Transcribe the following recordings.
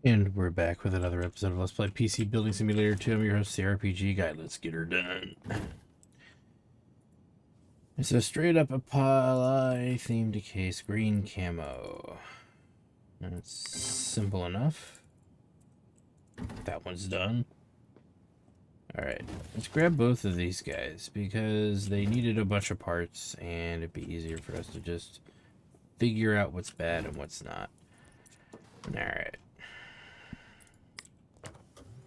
And we're back with another episode of Let's Play PC Building Simulator 2. I'm your host, the RPG Guy. Let's get her done. It's a straight up Apollo themed case, green camo. And it's simple enough. That one's done. Alright, let's grab both of these guys because they needed a bunch of parts and it'd be easier for us to just figure out what's bad and what's not. Alright.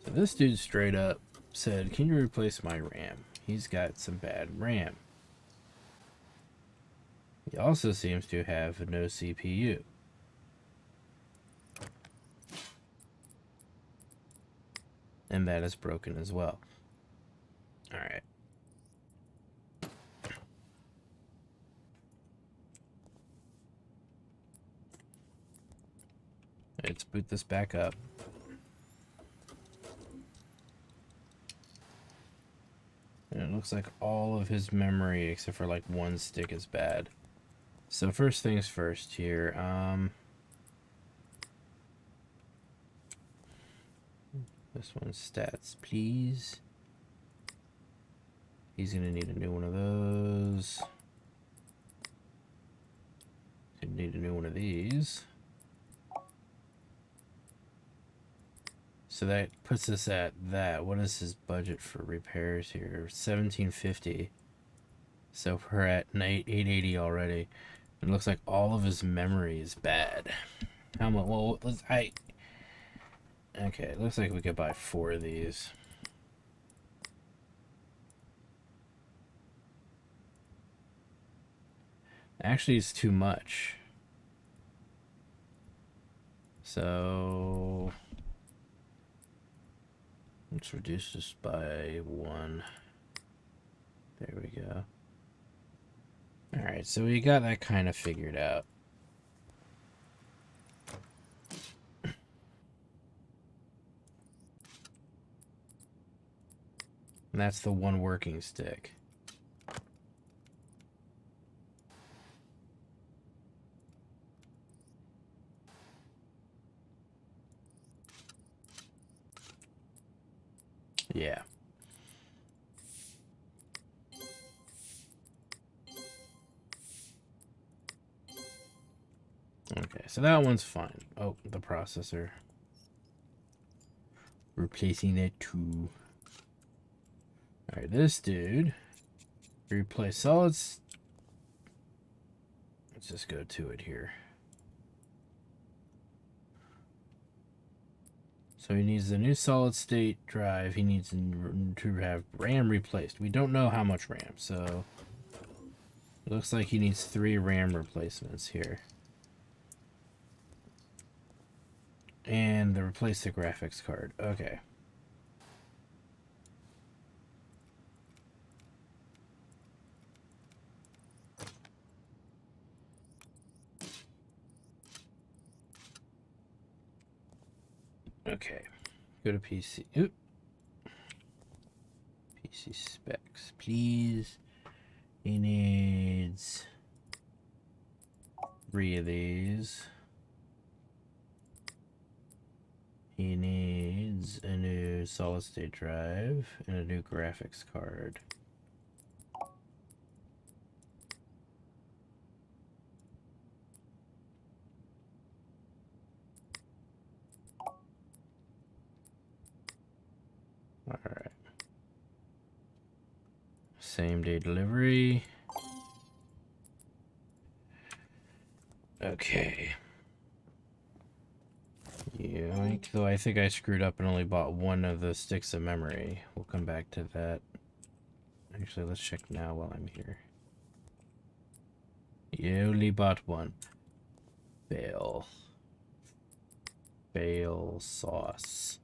So this dude straight up said, "Can you replace my RAM? He's got some bad RAM." He also seems to have no CPU. And that is broken as well. Alright. Let's boot this back up. And it looks like all of his memory, except for like one stick, is bad. So first things first here. This one's stats, please. He's gonna need a new one of those. Gonna need a new one of these. So that puts us at that. What is his budget for repairs here? 1750. So we're at 880 already. It looks like all of his memory is bad. How much? Well, okay, it looks like we could buy 4 of these. Actually, it's too much. So let's reduce this by 1. There we go. Alright, so we got that kind of figured out. And that's the one working stick. Yeah. Okay, so that one's fine. Oh, the processor. Replacing that too. Alright, this dude. Replace solids. Let's just go to it here. So he needs a new solid state drive. He needs to have RAM replaced. We don't know how much RAM, so it looks like he needs 3 RAM replacements here. And to replace the graphics card. Okay. Okay. Go to PC. Oop. PC specs, please. He needs 3 of these. He needs a new solid state drive and a new graphics card. Alright. Same day delivery. Okay. Yoink. Though I think I screwed up and only bought 1 of the sticks of memory. We'll come back to that. Actually, let's check now while I'm here. You only bought 1. Fail. Fail sauce.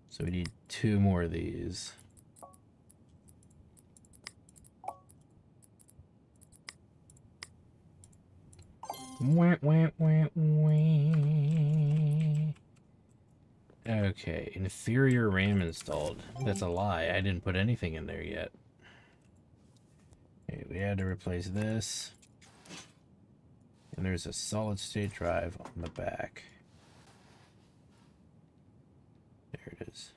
So we need 2 more of these. Wah, wah, wah, wah. Okay, inferior RAM installed. That's a lie. I didn't put anything in there yet. Okay, we had to replace this. And there's a solid state drive on the back. is.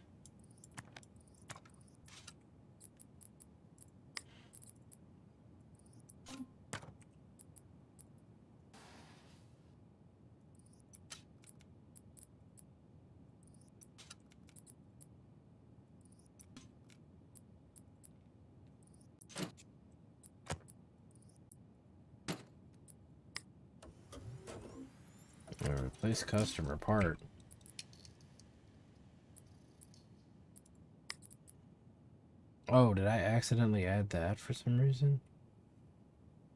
Replace customer part. Oh, did I accidentally add that for some reason?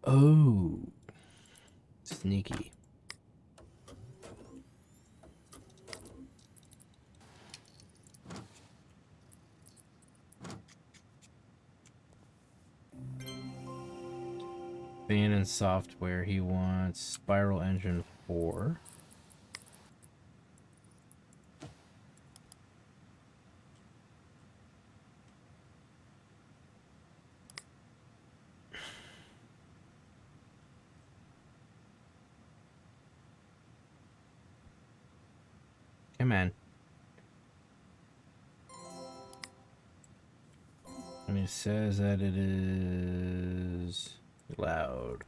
Oh, sneaky. Fan and software, he wants Spiral Engine 4. Come on. And it says that it is loud.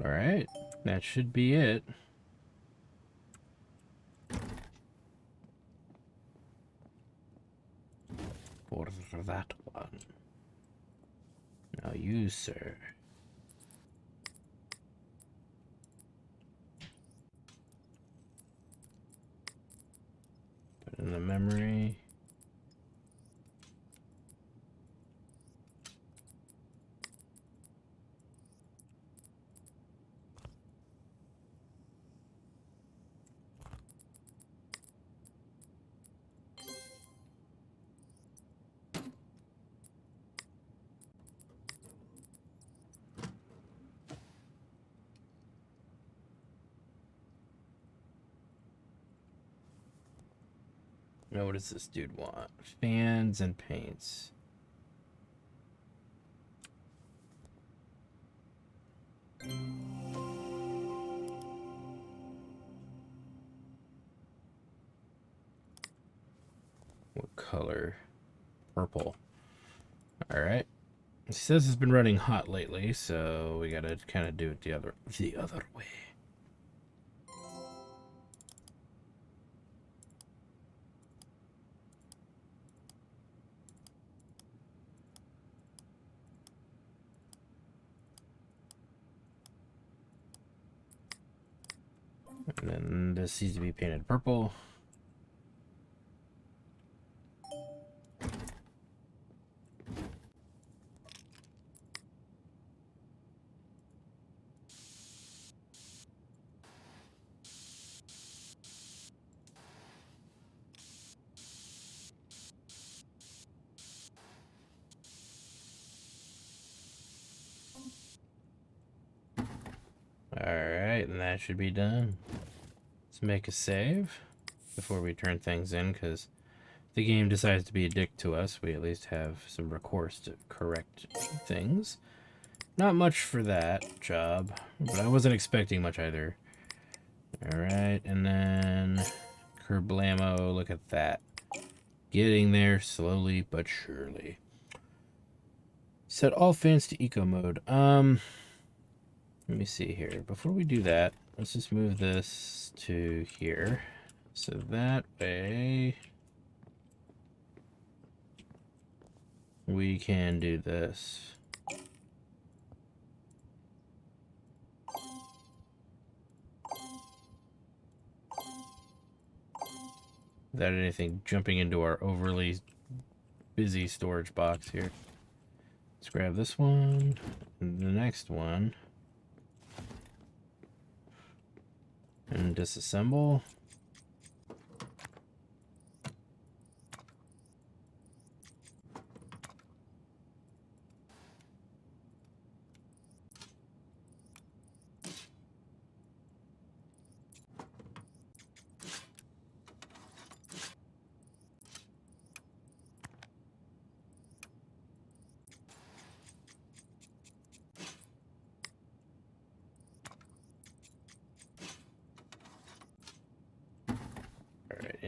All right, that should be it. For that one. Now you, sir. Put in the memory. Now, what does this dude want? Fans and paints. What color? Purple. All right. It says it's been running hot lately, so we gotta kind of do it the other way. And then this needs to be painted purple. Alright, and that should be done. Let's make a save before we turn things in, because if the game decides to be a dick to us, we at least have some recourse to correct things. Not much for that job, but I wasn't expecting much either. Alright, and then Kerblamo, look at that. Getting there slowly but surely. Set all fans to eco mode. Let me see here. Before we do that, let's just move this to here. So that way we can do this. Without anything jumping into our overly busy storage box here. Let's grab this one and the next one. And disassemble.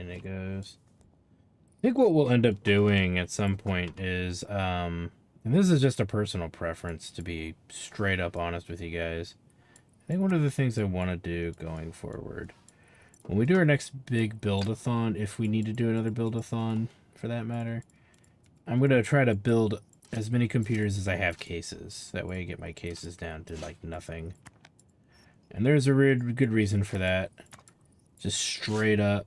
and it goes. I think what we'll end up doing at some point is, and this is just a personal preference to be straight up honest with you guys. I think one of the things I want to do going forward, when we do our next big build-a-thon, if we need to do another build-a-thon for that matter, I'm going to try to build as many computers as I have cases. That way I get my cases down to like nothing. And there's a good reason for that. Just straight up,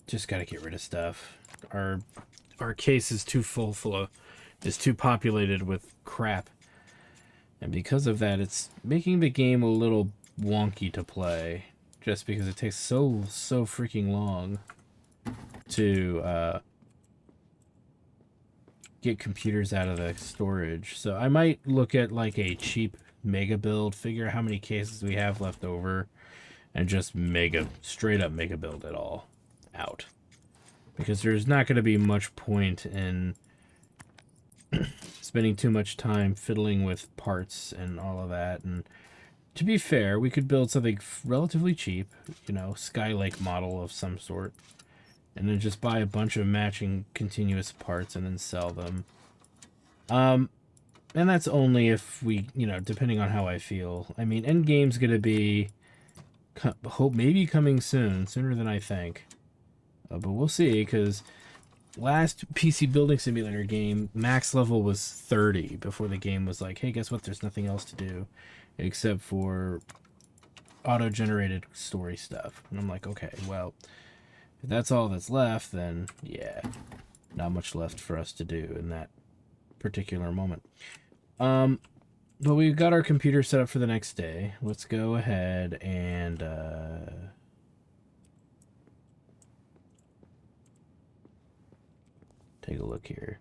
just got to get rid of stuff. Our case is too is too populated with crap. And because of that, it's making the game a little wonky to play. Just because it takes so freaking long to get computers out of the storage. So I might look at like a cheap mega build, figure out how many cases we have left over, and just straight up mega build it all out. Because there's not going to be much point in spending too much time fiddling with parts and all of that. And to be fair, we could build something relatively cheap, you know, Skylake model of some sort, and then just buy a bunch of matching continuous parts and then sell them. And that's only if we, you know, depending on how I feel. I mean, Endgame's going to be, maybe coming sooner than I think. But we'll see, because last PC building simulator game, max level was 30 before the game was like, hey, guess what? There's nothing else to do except for auto-generated story stuff. And I'm like, okay, well, if that's all that's left, then yeah, not much left for us to do in that particular moment. But we've got our computer set up for the next day. Let's go ahead and take a look here.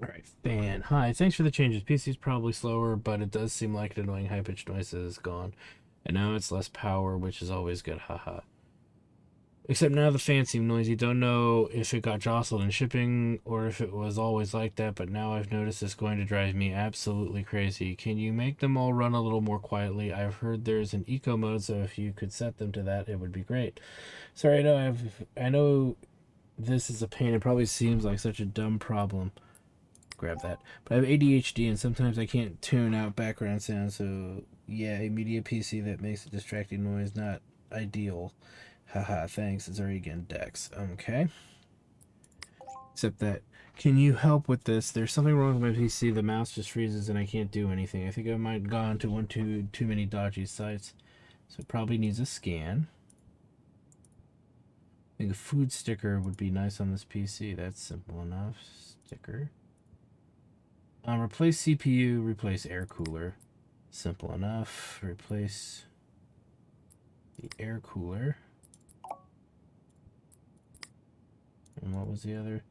All right, fan. Hi, thanks for the changes. PC's probably slower, but it does seem like the annoying high-pitched noise is gone. And now it's less power, which is always good. Haha. Except now the fans seem noisy. Don't know if it got jostled in shipping or if it was always like that, but now I've noticed it's going to drive me absolutely crazy. Can you make them all run a little more quietly? I've heard there's an eco mode, so if you could set them to that, it would be great. Sorry, I know this is a pain. It probably seems like such a dumb problem. Grab that. But I have ADHD and sometimes I can't tune out background sound, so yeah, a media PC that makes a distracting noise not ideal. Haha, thanks. It's already again Dex. Okay. Except that, can you help with this? There's something wrong with my PC. The mouse just freezes and I can't do anything. I think I might have gone to too many dodgy sites. So it probably needs a scan. I think a food sticker would be nice on this PC. That's simple enough. Sticker. Replace CPU, replace air cooler. Simple enough. Replace the air cooler. And what was the other?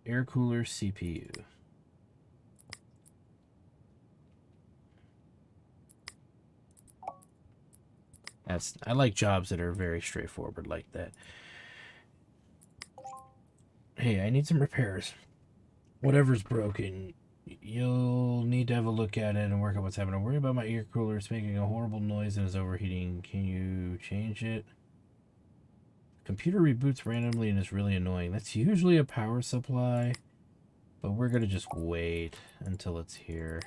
Air cooler, CPU. I like jobs that are very straightforward like that. Hey, I need some repairs. Whatever's broken, you'll need to have a look at it and work out what's happening. I worry about my air cooler. It's making a horrible noise and is overheating. Can you change it? Computer reboots randomly and is really annoying. That's usually a power supply, but we're gonna just wait until it's here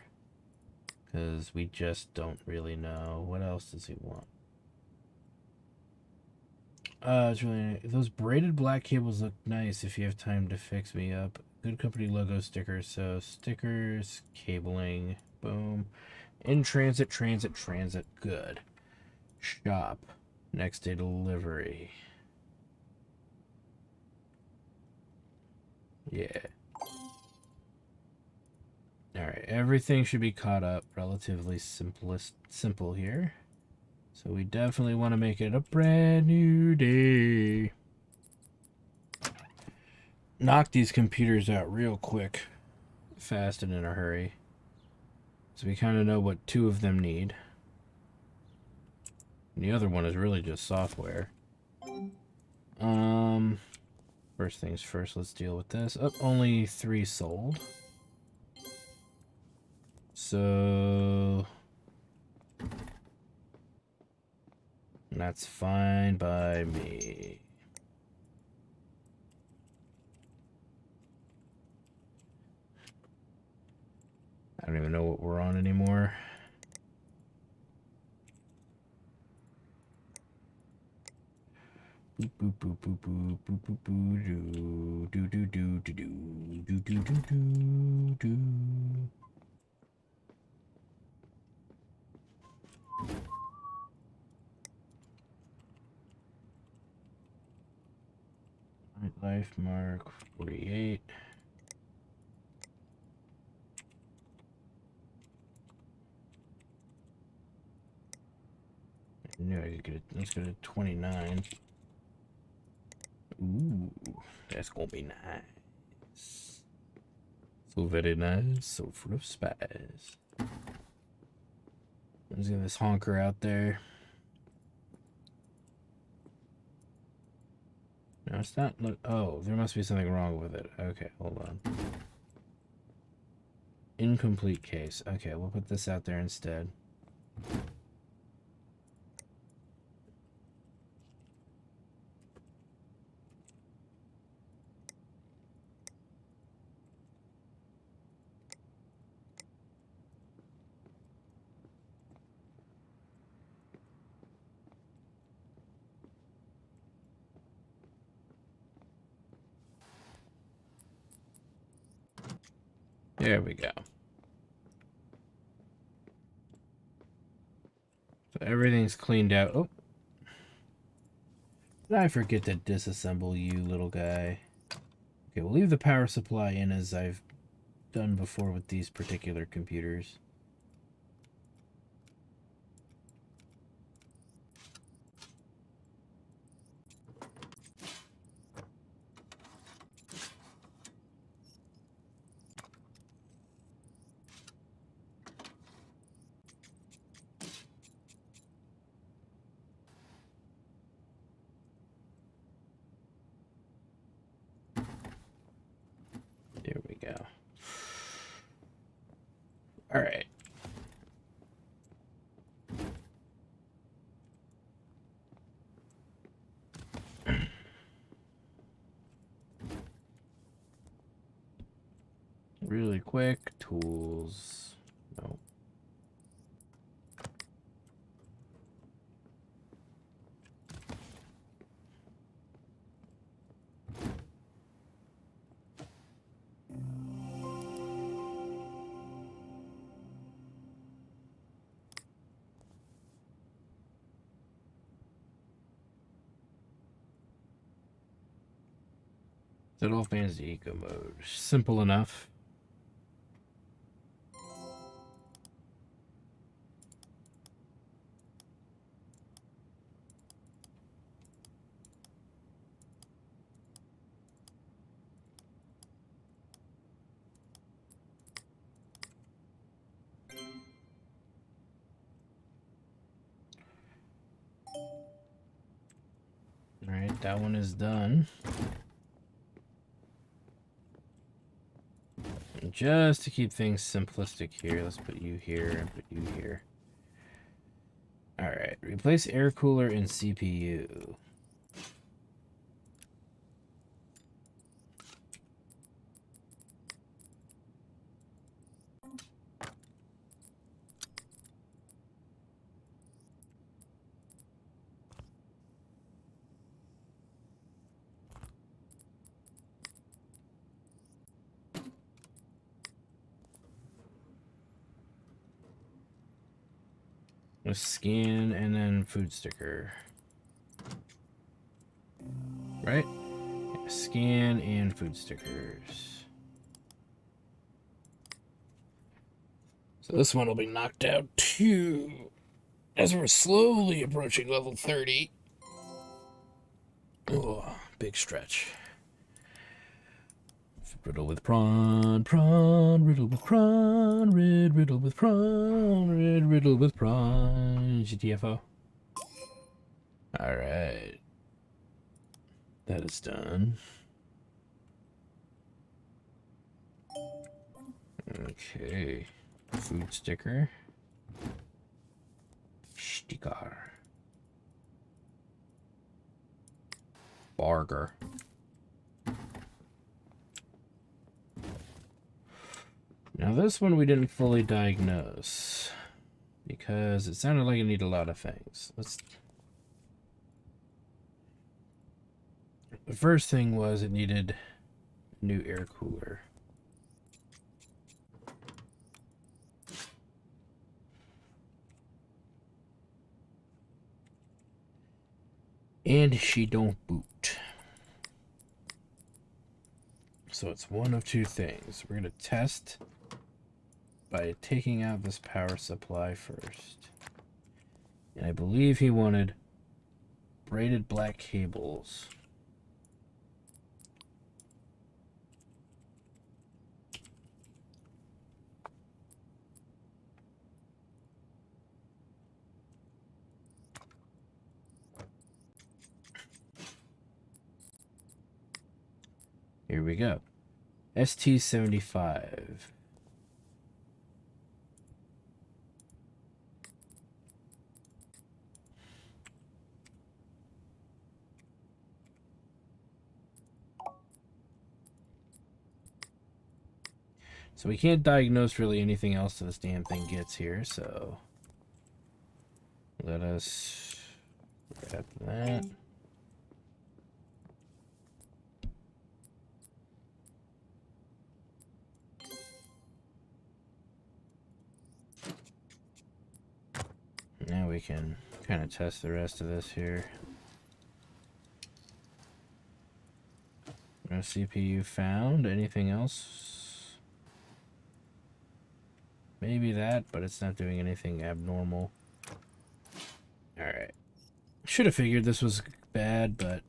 because we just don't really know. What else does he want? It's really those braided black cables look nice if you have time to fix me up. Good company logo stickers. So stickers, cabling, boom. In transit. Good. Shop. Next day delivery. Yeah. Alright, everything should be caught up. Relatively simple here. So we definitely want to make it a brand new day. Knock these computers out real quick. Fast and in a hurry. So we kind of know what two of them need. And the other one is really just software. First things first, let's deal with this. Oh, only 3 sold. So that's fine by me. I don't even know what we're on anymore. Boop boop boop boop boop boop boop boo do do do do do do do do do do. Life mark 48. I knew I could get it. Let's go to 29. Ooh, that's gonna be nice. So very nice, so full of spice. Let's get this honker out there. No, it's not. Look, oh, there must be something wrong with it. Okay, hold on. Incomplete case. Okay, we'll put this out there instead. There we go. So everything's cleaned out. Oh. Did I forget to disassemble you, little guy? Okay, we'll leave the power supply in as I've done before with these particular computers. There we go. All right. Really quick, tools. No. Set all fans to eco mode. Simple enough. All right, that one is done. And just to keep things simplistic here, let's put you here and put you here. All right, replace air cooler and CPU. A scan and then food sticker. Right? Yeah, scan and food stickers. So this one will be knocked out too, as we're slowly approaching level 30. Oh, big stretch. Riddle with prawn, prawn, riddle with prawn, riddle with prawn, riddle with prawn. GTFO. Alright. That is done. Okay. Food sticker. Sticker. Now Now this one we didn't fully diagnose because it sounded like it needed a lot of things. The first thing was it needed a new air cooler. And she don't boot. So it's one of two things. We're going to test by taking out this power supply first. And I believe he wanted braided black cables. Here we go. ST75. So we can't diagnose really anything else till this damn thing gets here, so let us grab that. Now we can kind of test the rest of this here. No CPU found. Anything else? Maybe that, but it's not doing anything abnormal. Alright. Should have figured this was bad, but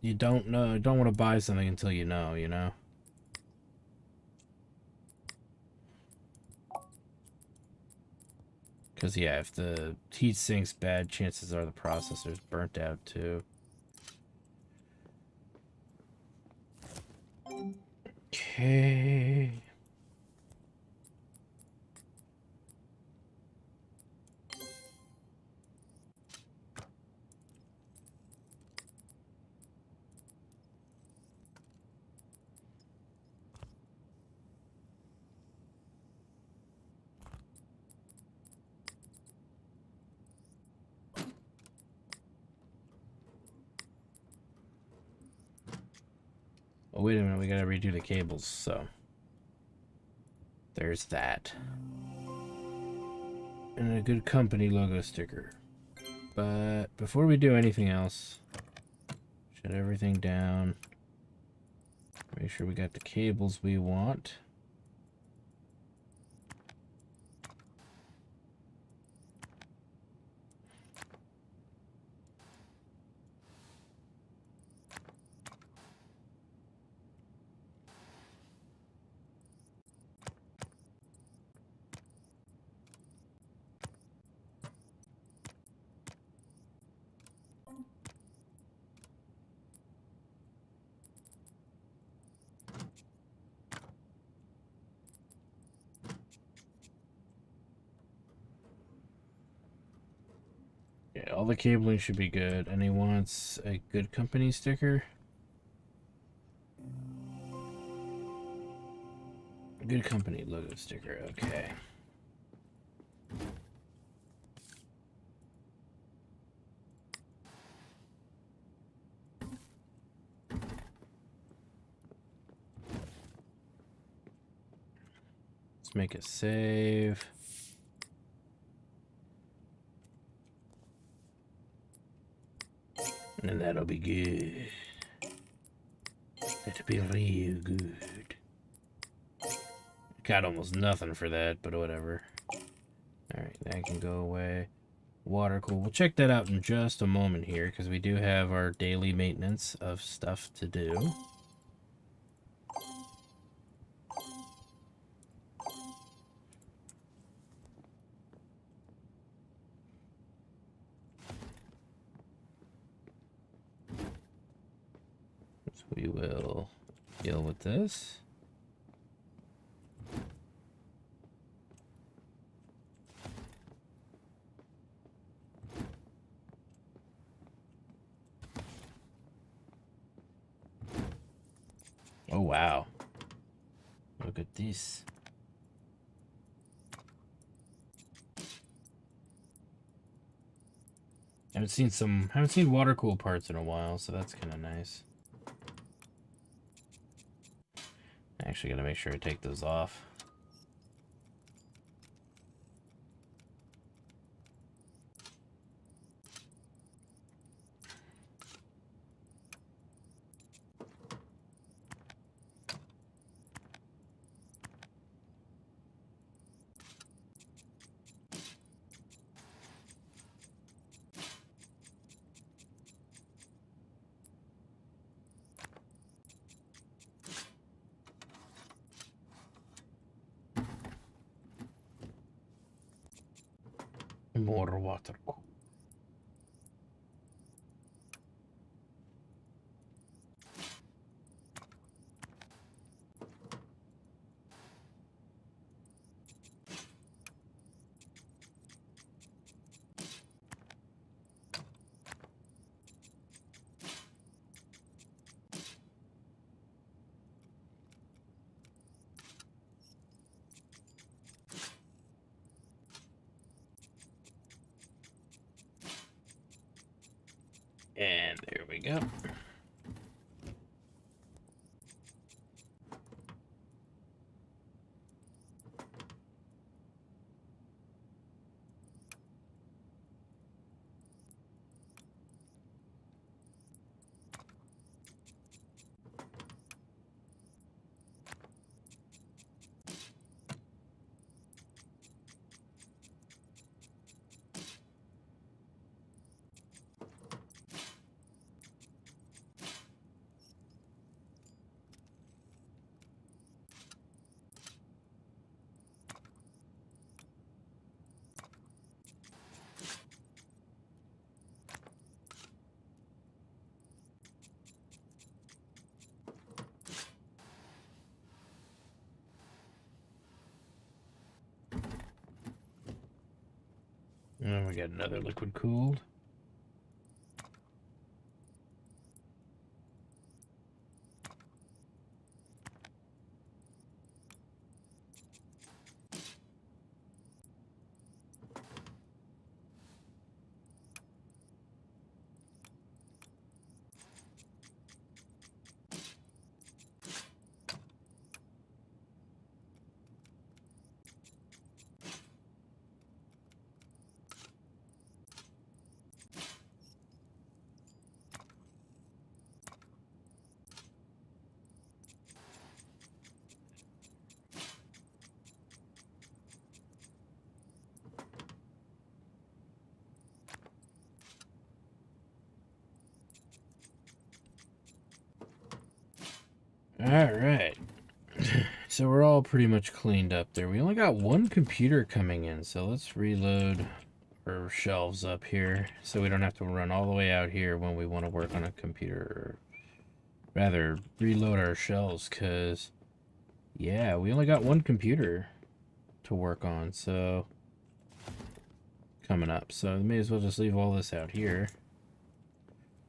you don't know. You don't want to buy something until you know, you know? Because, yeah, if the heat sink's bad, chances are the processor's burnt out, too. Okay. Oh, wait a minute, we gotta redo the cables, so there's that. And a good company logo sticker. But before we do anything else, shut everything down. Make sure we got the cables we want. Yeah, all the cabling should be good. And he wants a good company sticker. Good company logo sticker, okay. Let's make a save. And that'll be good. That'll be real good. Got almost nothing for that, but whatever. Alright, that can go away. Water cool. We'll check that out in just a moment here, because we do have our daily maintenance of stuff to do. So we will deal with this. Oh, wow. Look at this. Haven't seen water cool parts in a while, so that's kind of nice. Actually, gotta make sure I take those off. More water cool. And there we go. And we got another liquid cooled. Alright. So we're all pretty much cleaned up there. We only got one computer coming in, so let's reload our shelves up here so we don't have to run all the way out here when we want to work on a computer. Rather, reload our shelves, because, yeah, we only got one computer to work on, so coming up. So we may as well just leave all this out here.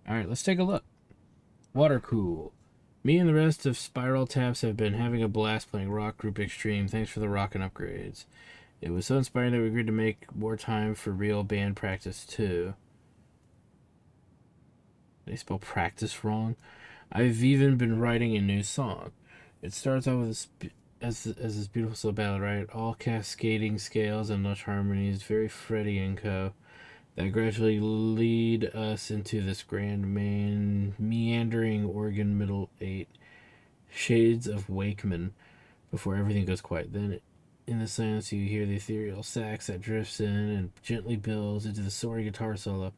Alright, let's take a look. Water cool. Me and the rest of Spiral Taps have been having a blast playing Rock Group Extreme. Thanks for the rockin' upgrades. It was so inspiring that we agreed to make more time for real band practice too. They spell practice wrong. I've even been writing a new song. It starts out with as this beautiful slow ballad, right? All cascading scales and lush harmonies, very Freddie and Co. That gradually lead us into this grand meandering organ middle eight. Shades of Wakeman before everything goes quiet. Then in the silence you hear the ethereal sax that drifts in and gently builds into the soaring guitar solo.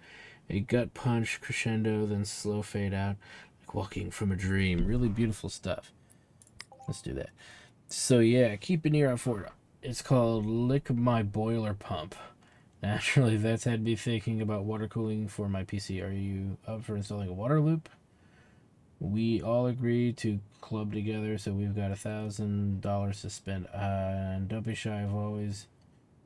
A gut punch crescendo, then slow fade out, like walking from a dream. Really beautiful stuff. Let's do that. So yeah, keep an ear out for it. It's called Lick My Boiler Pump. Naturally, that's had me thinking about water cooling for my PC. Are you up for installing a water loop? We all agreed to club together, so we've got $1,000 to spend. And don't be shy.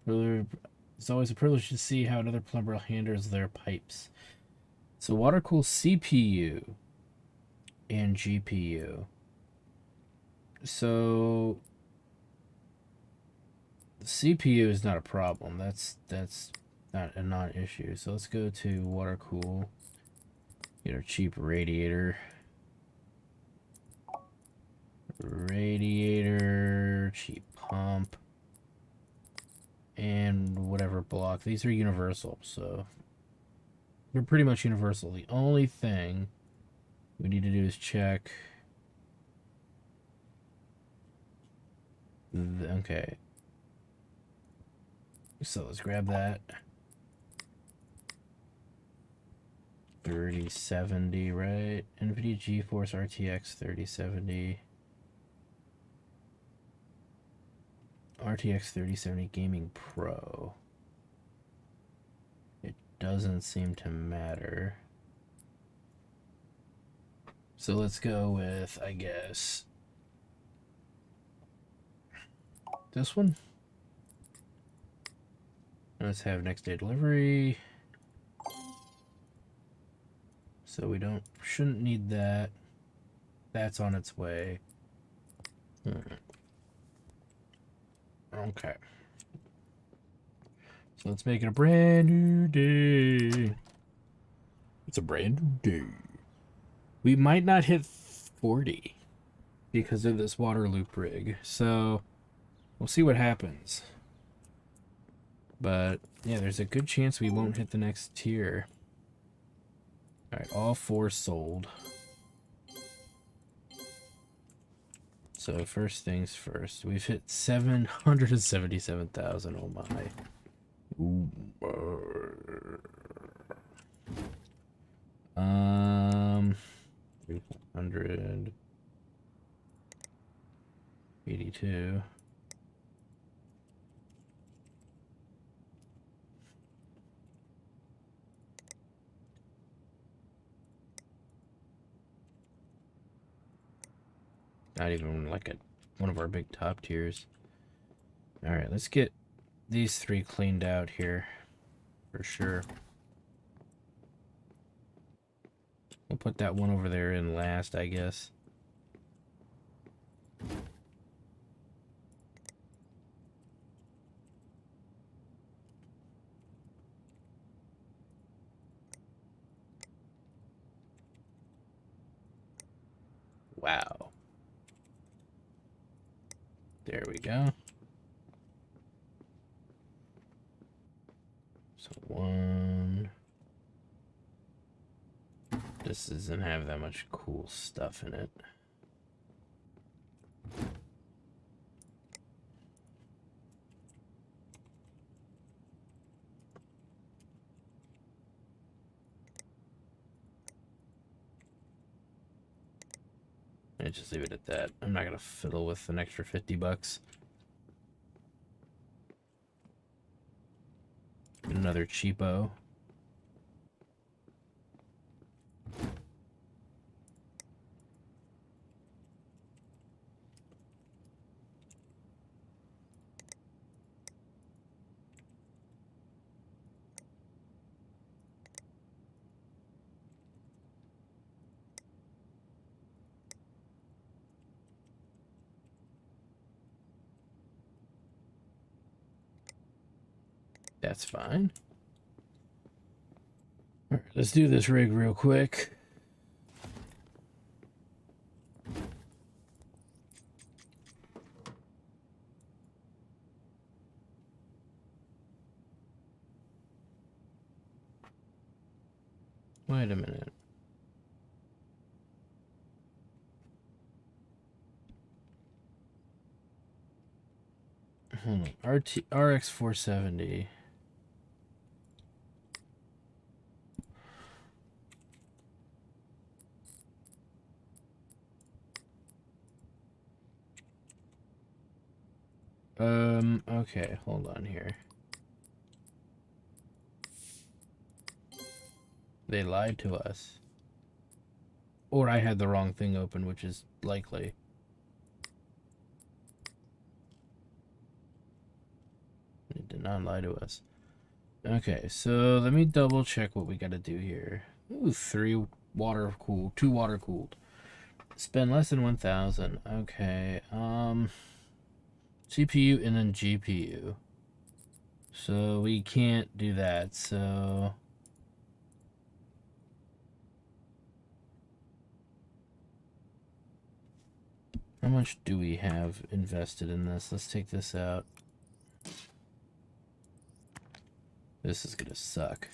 It's always a privilege to see how another plumber handles their pipes. So water cool CPU and GPU. So the CPU is not a problem. That's not a non-issue. So let's go to water cool. Get our cheap radiator. Radiator, cheap pump, and whatever block. These are universal, so they're pretty much universal. The only thing we need to do is check. Okay. So let's grab that. 3070, right? NVIDIA GeForce RTX 3070. RTX 3070 Gaming Pro. It doesn't seem to matter. So let's go with, I guess, this one. Let's have next day delivery. So we shouldn't need that. That's on its way. Okay. So let's make it a brand new day. It's a brand new day. We might not hit 40 because of this water loop rig. So we'll see what happens. But yeah, there's a good chance we won't hit the next tier. Alright, all 4 sold. So first things first, we've hit 777,000. Oh my. Ooh. 382. Not even like one of our big top tiers. Alright, let's get these 3 cleaned out here. For sure. We'll put that one over there in last, I guess. Wow. There we go. So 1. This doesn't have that much cool stuff in it. I just leave it at that. I'm not gonna fiddle with an extra $50. Another cheapo. That's fine. All right, let's do this rig real quick. Wait a minute. Hold on. RX 470. Okay, hold on here. They lied to us. Or I had the wrong thing open, which is likely. They did not lie to us. Okay, so let me double check what we gotta do here. Ooh, 2 water cooled. Spend less than 1,000. Okay, CPU and then GPU. So we can't do that, so... How much do we have invested in this? Let's take this out. This is gonna suck.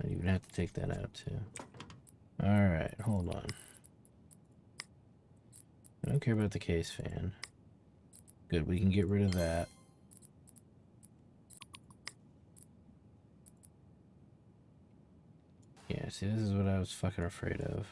I even have to take that out too. Alright, hold on. I don't care about the case fan. Good, we can get rid of that. Yeah, see, this is what I was fucking afraid of.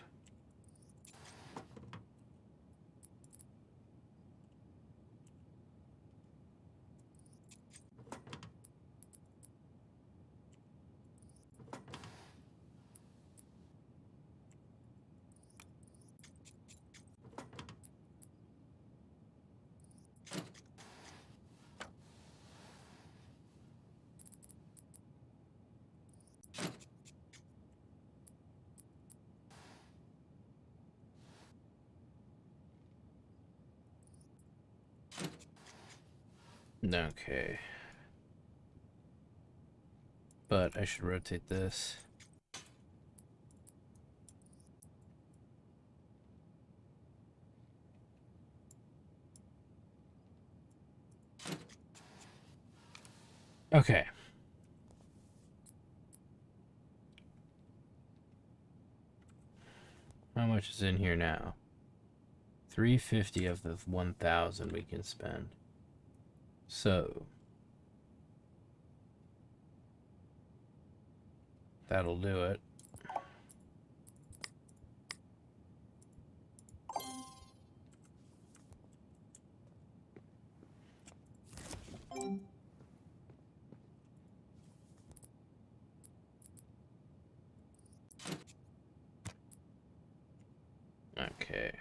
Okay. But I should rotate this. Okay. How much is in here now? 350 of the 1,000 we can spend. So that'll do it. Okay.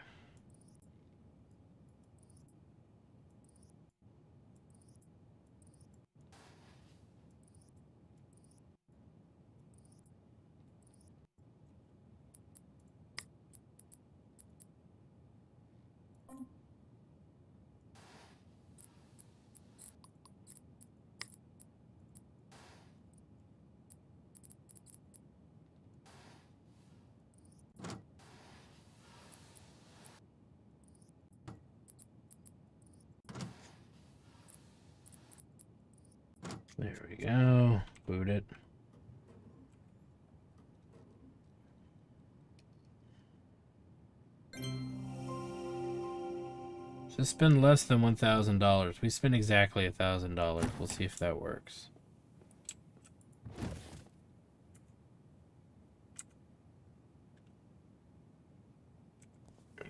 There we go. Boot it. So spend less than $1,000. We spend exactly $1,000. We'll see if that works.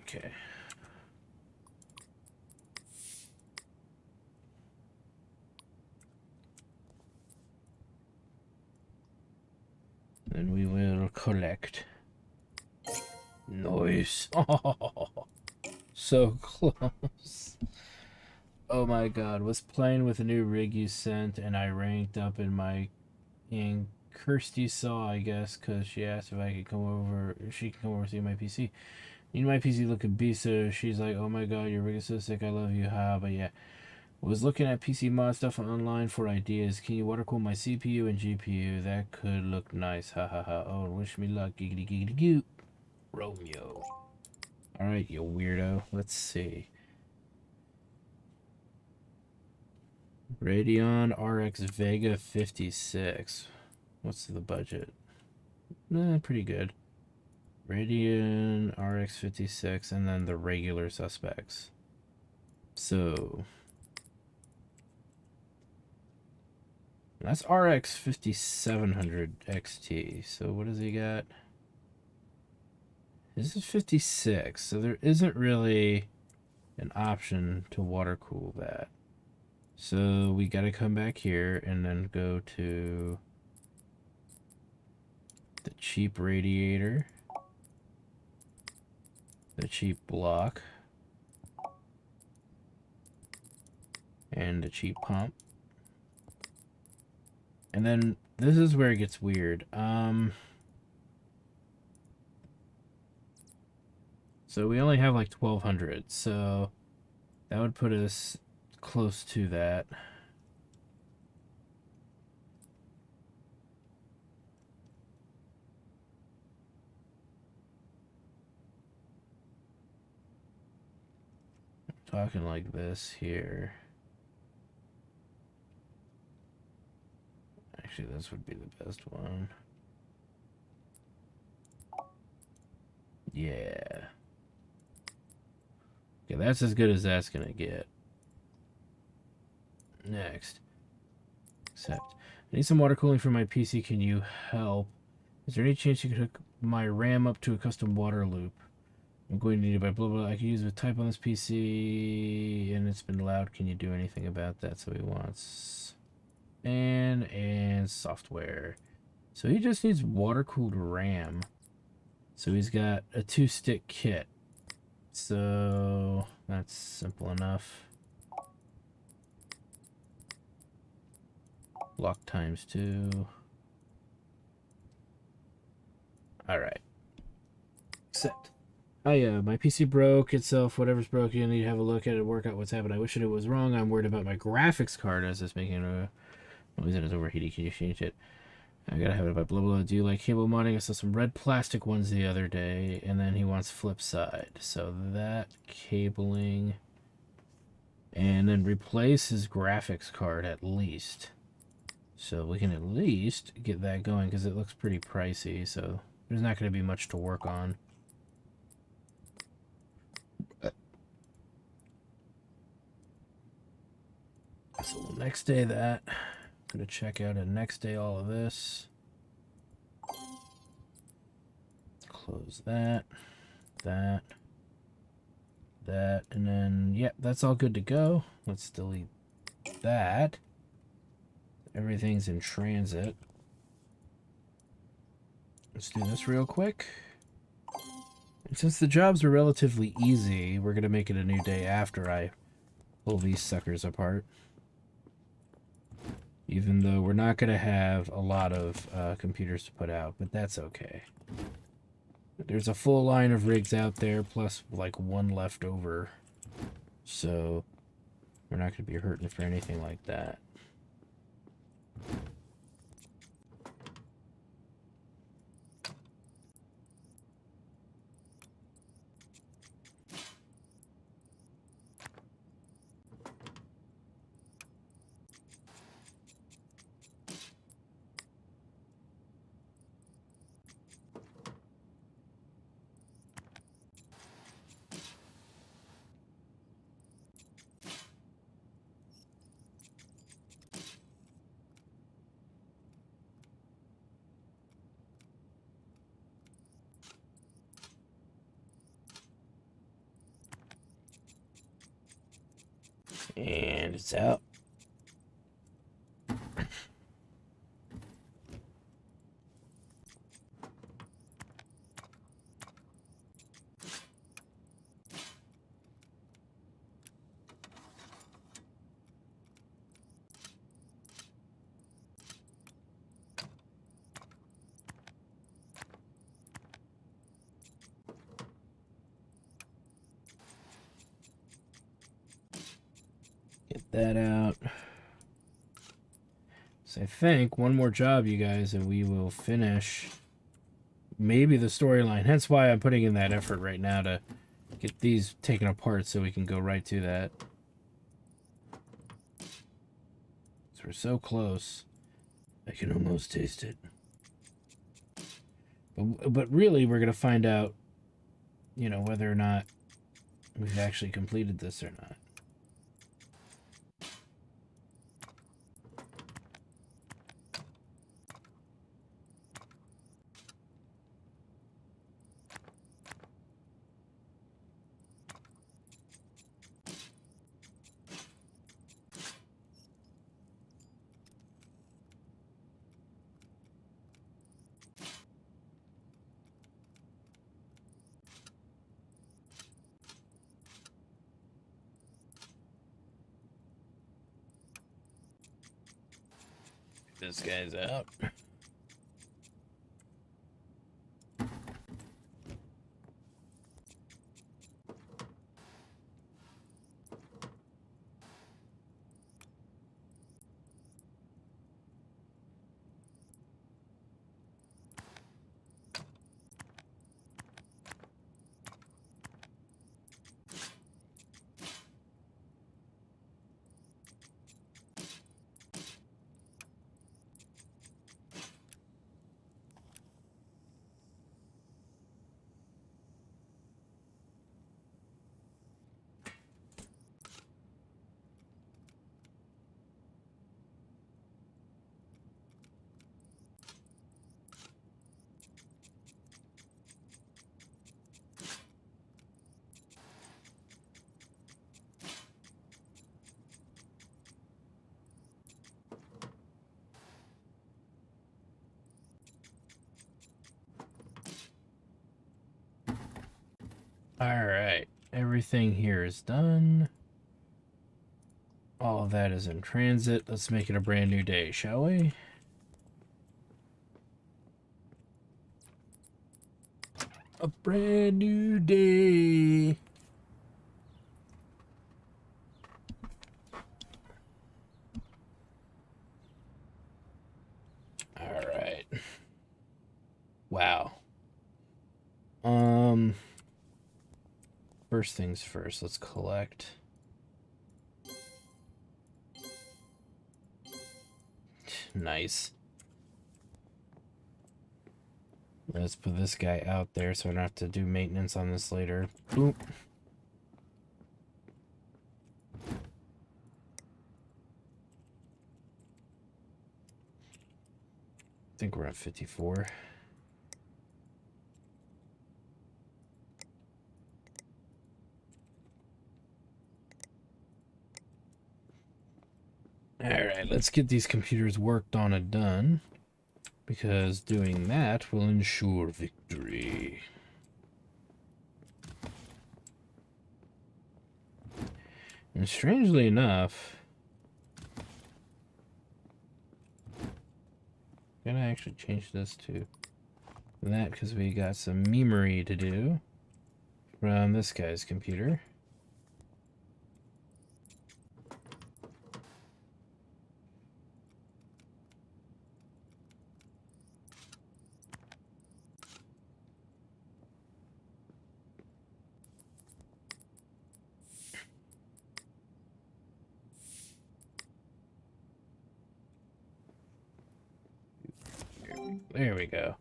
Okay. Then we will collect. Nice. Oh, so close. Oh my god. Was playing with a new rig you sent, and I ranked up in my... And Kirsty saw, I guess, because she asked if I could come over... She can come over and see my PC. You know, my PC looking beast, so she's like, oh my god, your rig is so sick, I love you, ha, but yeah. Was looking at PC mod stuff online for ideas. Can you water cool my CPU and GPU? That could look nice. Ha ha ha. Oh, wish me luck. Giggity giggity goot. Romeo. Alright, you weirdo. Let's see. Radeon RX Vega 56. What's the budget? Pretty good. Radeon RX 56 and then the regular suspects. So... That's RX 5700 XT. So what does he got? This is 56. So there isn't really an option to water cool that. So we got to come back here and then go to the cheap radiator, the cheap block, and the cheap pump. And then this is where it gets weird. So we only have like 1,200, so that would put us close to that. talking like this here. Actually, this would be the best one. Yeah. Okay, that's as good as that's gonna get. Next. Accept. I need some water cooling for my PC. Can you help? Is there any chance you could hook my RAM up to a custom water loop? I'm going to need it by blah blah. I can use a type on this PC, and it's been loud. Can you do anything about that? So he wants and software. So he just needs water cooled RAM. So he's got a 2-stick kit. So that's simple enough. Lock times 2. All right. Accept. My PC broke itself. Whatever's broken, you need to have a look at it, work out what's happened. I wish it was wrong. I'm worried about my graphics card as it's making a noise and it's overheating. Can you change it? I gotta have it by blah blah. Do you like cable modding? I saw some red plastic ones the other day, and then he wants flip side. So that cabling, and then replace his graphics card at least. So we can at least get that going because it looks pretty pricey. So there's not going to be much to work on. So we'll next day that. I'm going to check out and next day all of this. Close that, that, and then, yep, that's all good to go. Let's delete that. Everything's in transit. Let's do this real quick. And since the jobs are relatively easy, we're going to make it a new day after I pull these suckers apart. Even though we're not going to have a lot of computers to put out, but that's okay. There's a full line of rigs out there, plus like one left over. So we're not going to be hurting for anything like that. And it's out. Get that out. So I think one more job, you guys, and we will finish maybe the storyline. Hence why I'm putting in that effort right now to get these taken apart so we can go right to that. So we're so close. I can almost taste it. But really, we're going to find out, you know, whether or not we've actually completed this or not. This guy's out. Alright, everything here is done. All of that is in transit. Let's make it a brand new day, shall we? A brand new day. Alright. Wow. First things first, let's collect. Nice. Let's put this guy out there so I don't have to do maintenance on this later. Boop. I think we're at 54. Alright, let's get these computers worked on and done, because doing that will ensure victory. And strangely enough, I'm gonna actually change this to that because we got some memory to do from this guy's computer. There we go.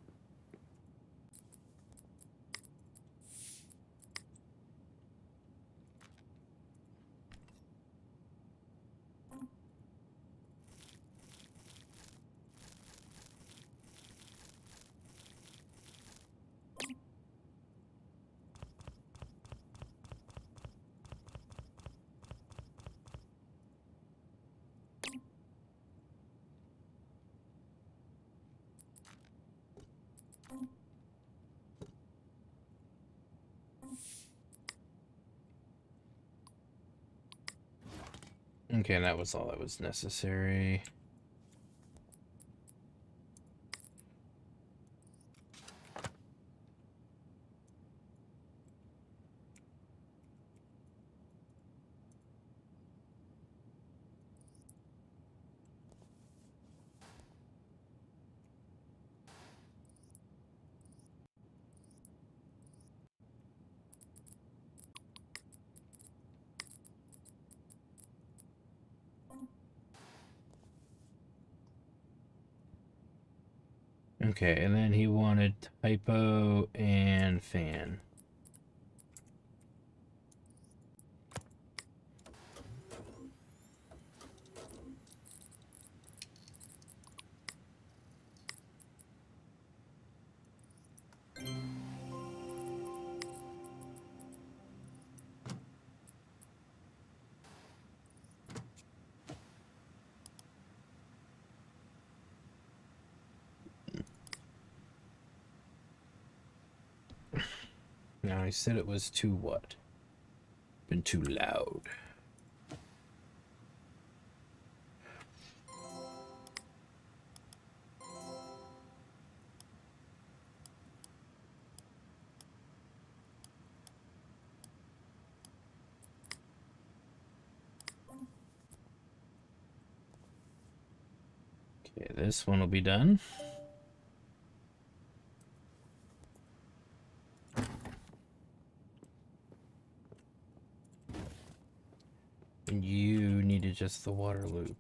Okay, that was all that was necessary. Okay, and then he wanted typo and fan. Now he said it was too what? Been too loud. Okay, this one will be done. And you needed just the water loop.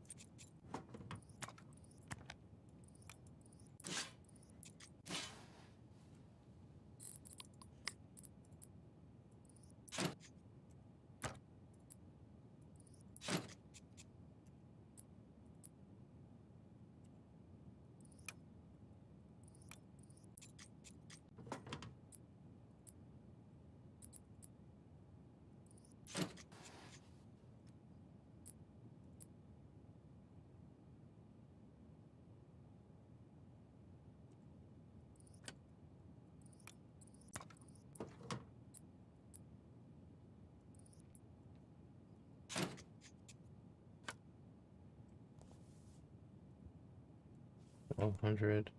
1200.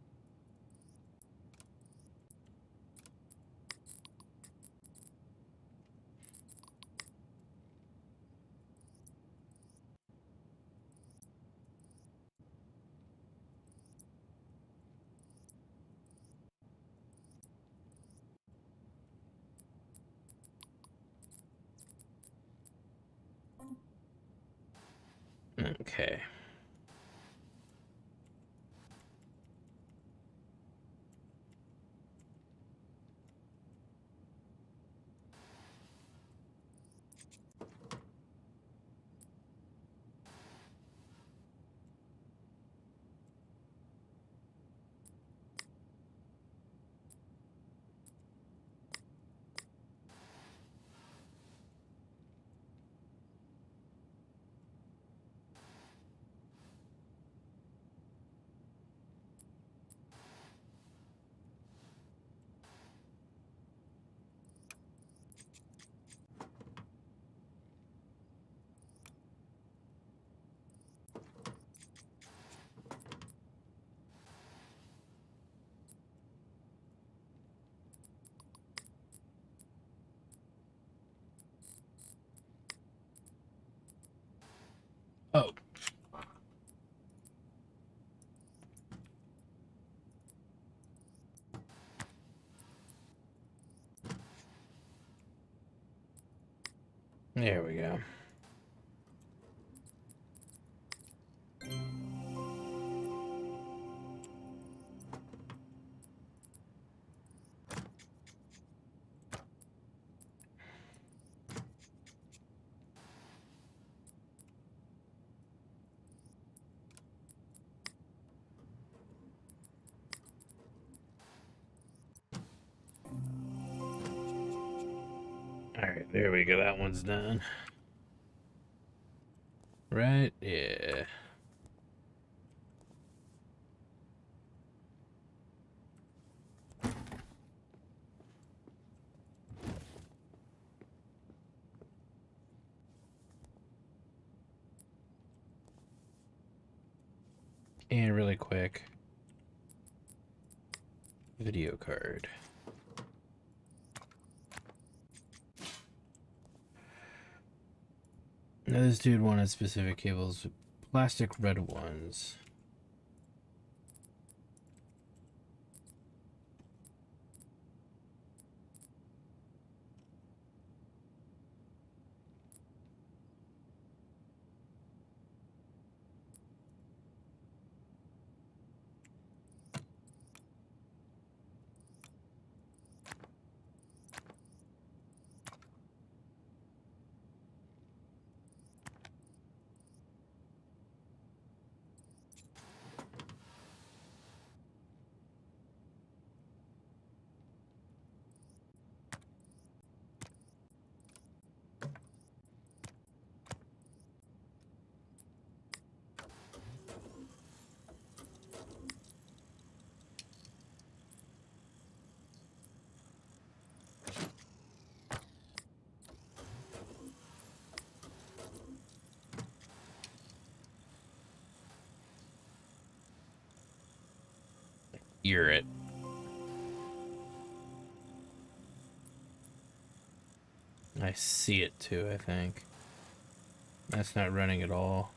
Okay. Oh. There we go. Alright, there we go. That one's done. Right? Yeah. And really quick. Video card. Now this dude wanted specific cables, plastic red ones. Ear it. I see it too, I think. That's not running at all.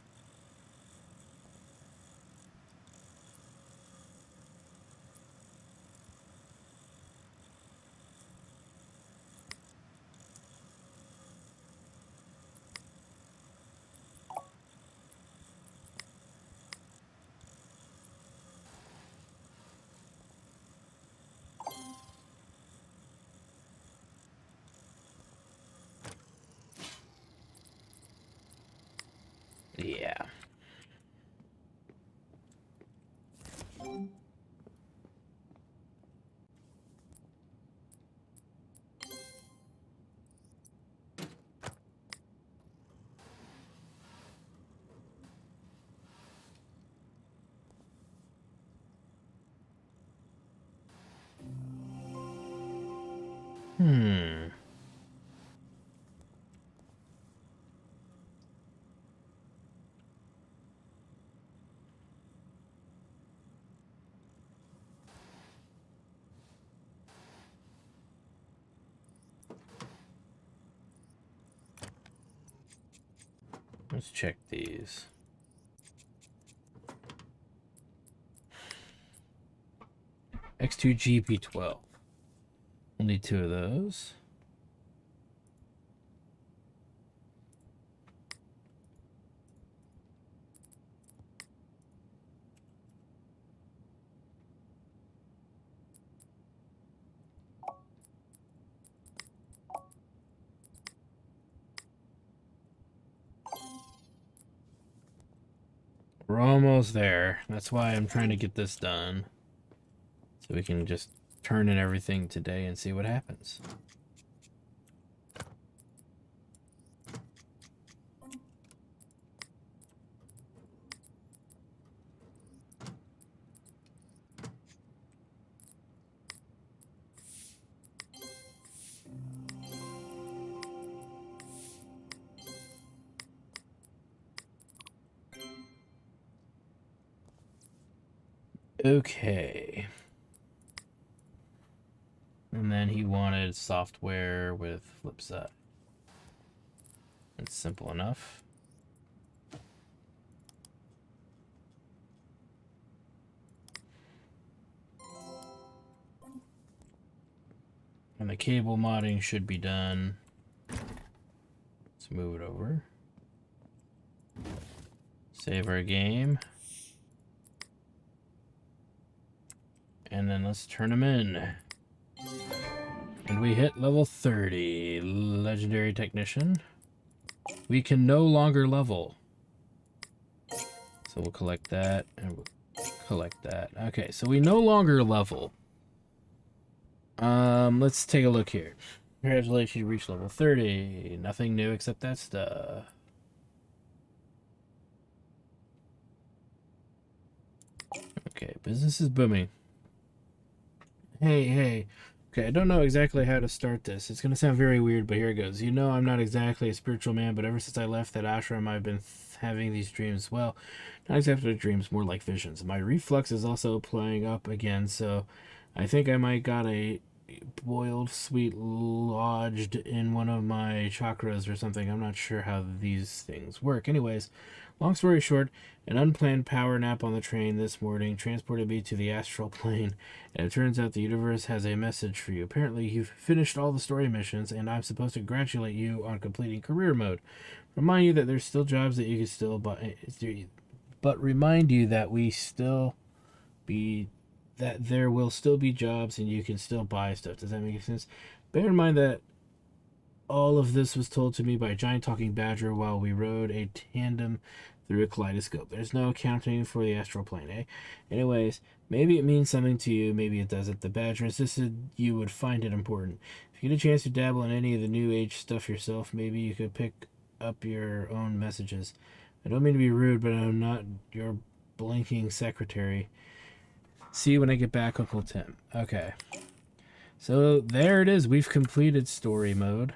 Yeah. Hmm. Let's check these. X2 GP12. We'll need 2 of those. We're almost there. That's why I'm trying to get this done. So we can just turn in everything today and see what happens. Okay. And then he wanted software with Flipside. It's simple enough. And the cable modding should be done. Let's move it over. Save our game. And then let's turn them in. And we hit level 30. Legendary Technician. We can no longer level. So we'll collect that and we'll collect that. Okay, so we no longer level. Let's take a look here. Congratulations, you reached level 30. Nothing new except that stuff. Okay, business is booming. Hey. Okay, I don't know exactly how to start this. It's going to sound very weird, but here it goes. You know I'm not exactly a spiritual man, but ever since I left that ashram, I've been having these dreams. Well, not exactly dreams, more like visions. My reflux is also playing up again, so I think I might got a boiled sweet lodged in one of my chakras or something. I'm not sure how these things work. Anyways, long story short, an unplanned power nap on the train this morning transported me to the astral plane, and it turns out the universe has a message for you. Apparently, you've finished all the story missions, and I'm supposed to congratulate you on completing career mode. Remind you that there's still jobs that you can still buy, but remind you that there will still be jobs and you can still buy stuff. Does that make sense? Bear in mind that all of this was told to me by a giant talking badger while we rode a tandem through a kaleidoscope. There's no accounting for the astral plane, eh? Anyways, maybe it means something to you, maybe it doesn't. The badger insisted you would find it important. If you get a chance to dabble in any of the new age stuff yourself, maybe you could pick up your own messages. I don't mean to be rude, but I'm not your blinking secretary. See you when I get back, Uncle Tim. Okay. So there it is. We've completed story mode.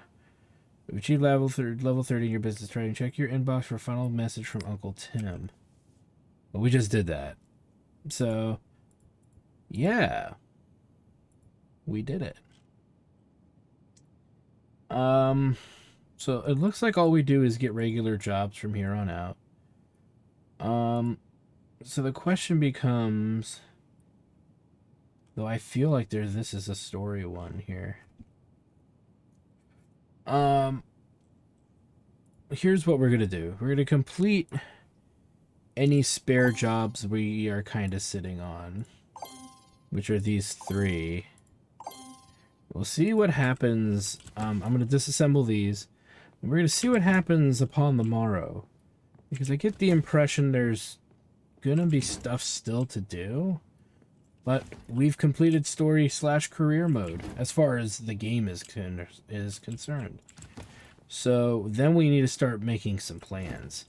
We've achieved level 30 in your business training. Check your inbox for a final message from Uncle Tim. Well, we just did that. So, yeah. We did it. So it looks like all we do is get regular jobs from here on out. So the question becomes... Though I feel like this is a story one here. Here's what we're gonna do. We're gonna complete any spare jobs we are kind of sitting on, which are these 3. We'll see what happens. I'm gonna disassemble these. And we're gonna see what happens upon the morrow, because I get the impression there's gonna be stuff still to do. But we've completed story/career mode as far as the game is concerned. So then we need to start making some plans.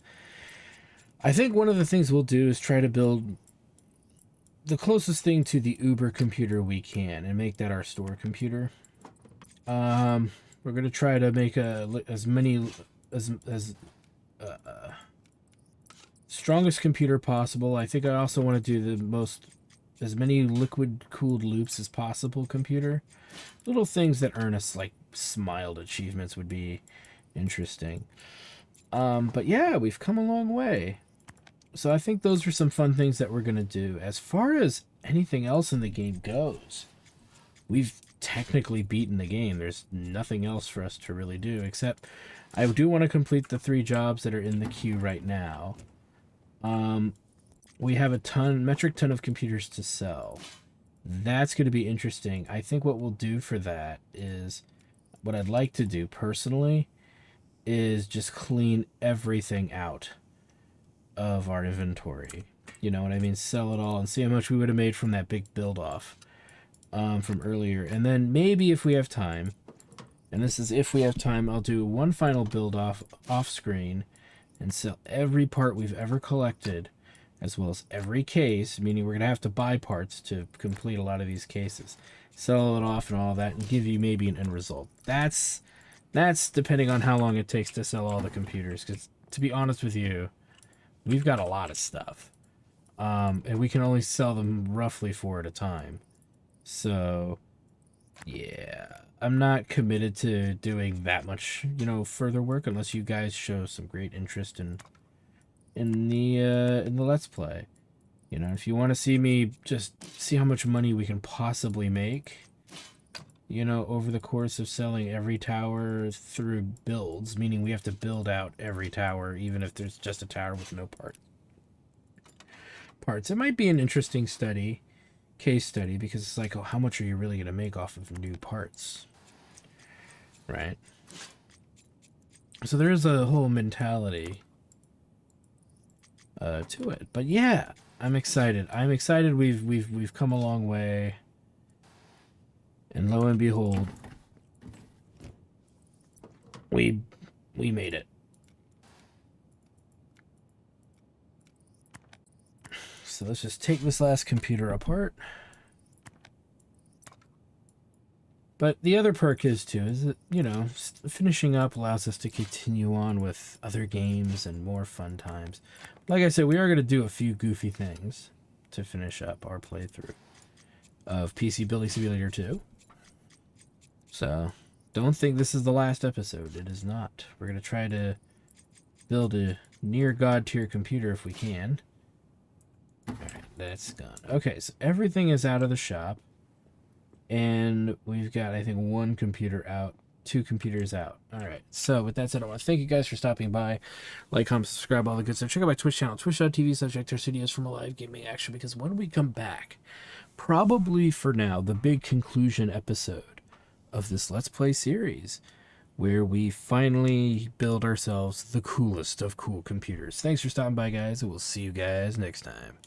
I think one of the things we'll do is try to build the closest thing to the Uber computer we can and make that our store computer. We're gonna try to make strongest computer possible. I think I also want to do as many liquid cooled loops as possible computer. Little things that earn us like smiled achievements would be interesting. But yeah, we've come a long way. So I think those are some fun things that we're going to do. As far as anything else in the game goes, we've technically beaten the game. There's nothing else for us to really do, except I do want to complete the 3 jobs that are in the queue right now. We have a metric ton of computers to sell. That's going to be interesting. I think what we'll do for that is, what I'd like to do personally is just clean everything out of our inventory. You know what I mean? Sell it all and see how much we would have made from that big build off from earlier. And then maybe if we have time, and this is if we have time, I'll do one final build off screen and sell every part we've ever collected, as well as every case, meaning we're going to have to buy parts to complete a lot of these cases. Sell it off and all that, and give you maybe an end result. That's depending on how long it takes to sell all the computers, because to be honest with you, we've got a lot of stuff. And we can only sell them roughly 4 at a time. So, yeah, I'm not committed to doing that much, further work unless you guys show some great interest in the Let's Play. If you want to see me just see how much money we can possibly make, over the course of selling every tower through builds, meaning we have to build out every tower, even if there's just a tower with no parts. It might be an interesting case study, because it's like, oh, how much are you really going to make off of new parts? Right? So there is a whole mentality to it. But yeah, I'm excited. We've come a long way. And lo and behold, we made it. So let's just take this last computer apart. But the other perk is that, finishing up allows us to continue on with other games and more fun times. Like I said, we are going to do a few goofy things to finish up our playthrough of PC Building Simulator 2. So, don't think this is the last episode. It is not. We're going to try to build a near God tier computer if we can. Alright, that's gone. Okay, so everything is out of the shop. And we've got, I think, 1 computer out, 2 computers out. Alright, so with that said, I want to thank you guys for stopping by. Like, comment, subscribe, all the good stuff. Check out my Twitch channel, twitch.tv/HectorStudios for more live gaming action, because when we come back, probably for now, the big conclusion episode of this Let's Play series, where we finally build ourselves the coolest of cool computers. Thanks for stopping by, guys, and we'll see you guys next time.